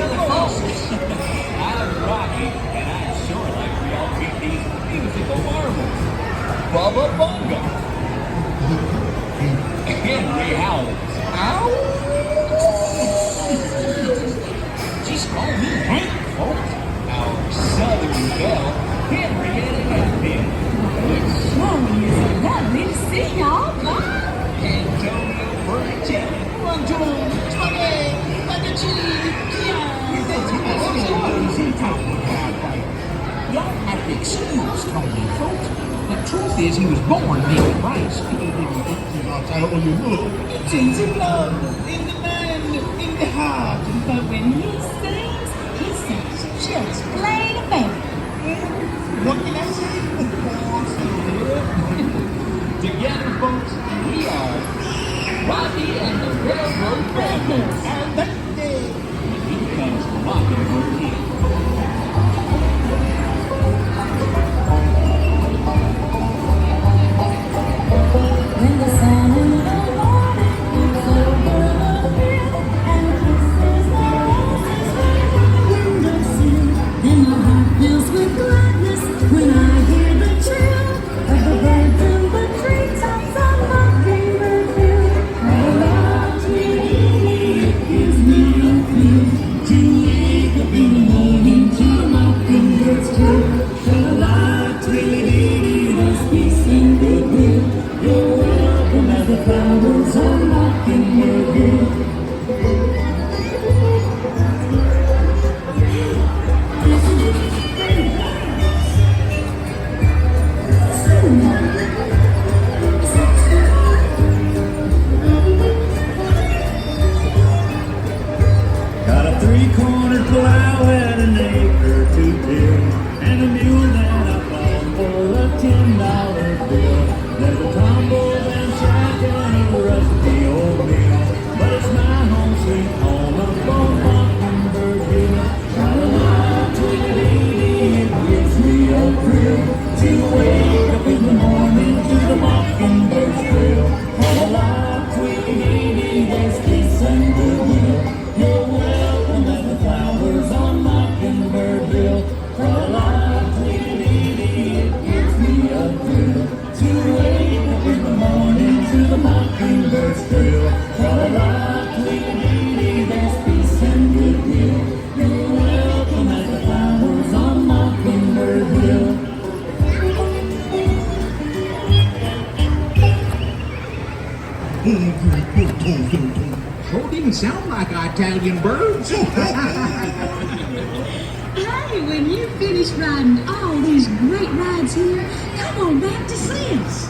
I'm Rocky, and I'd sure like for y'all to meet these musical marvels. Bubba Bunga. Henry Howells. Ow! Just call me Hank, folks. Our Southern Belle, Henrietta Hatfield. It sure is lovely to see y'all. Bye. Antonio Berticelli. Y'all have to excuse Tony, folks. The truth is, he was born making rice. It's in the blood, in the mind, in the heart. But when he sings just plain amazing. What can I say? Together, folks, we are Rocky and the Railroad Bandits. And that day, Here comes Mockingbird Hill. When the sun in the morning comes over the hill and kisses the roses by the windowsill, then my heart fills with gladness when I hear the trill of the birds in the treetops of Mockingbird Hill. Oh, Lord, sweetie, it gives me a feel to wake up in the morning to the mockingbird's trill. Oh, Lord, sweetie, there's peace and goodwill. You're welcome as the flowers on Mockingbird Hill. Got a three-cornered plow and an acre to till, and a mule that I bought for a $10 bill. There's a tumble and shack and a rusty old mill, but it's my home sweet home up on Mockingbird Hill. Tra-la-la, tweety, it gives me a thrill to wake up in the morning to the mockingbird's trill. Tra-la-la, tweety, there's peace and goodwill. You're welcome as the flowers on Mockingbird Hill. Tra-la-la, tweety, it gives me a thrill to wake up in the morning to the mockingbird's trill. Tra-la-la, tweety, there's peace and goodwill. You're welcome as the flowers on Mockingbird Hill. Sure didn't sound like Italian birds. Hey, when you finish riding all these great rides here, come on back to see us.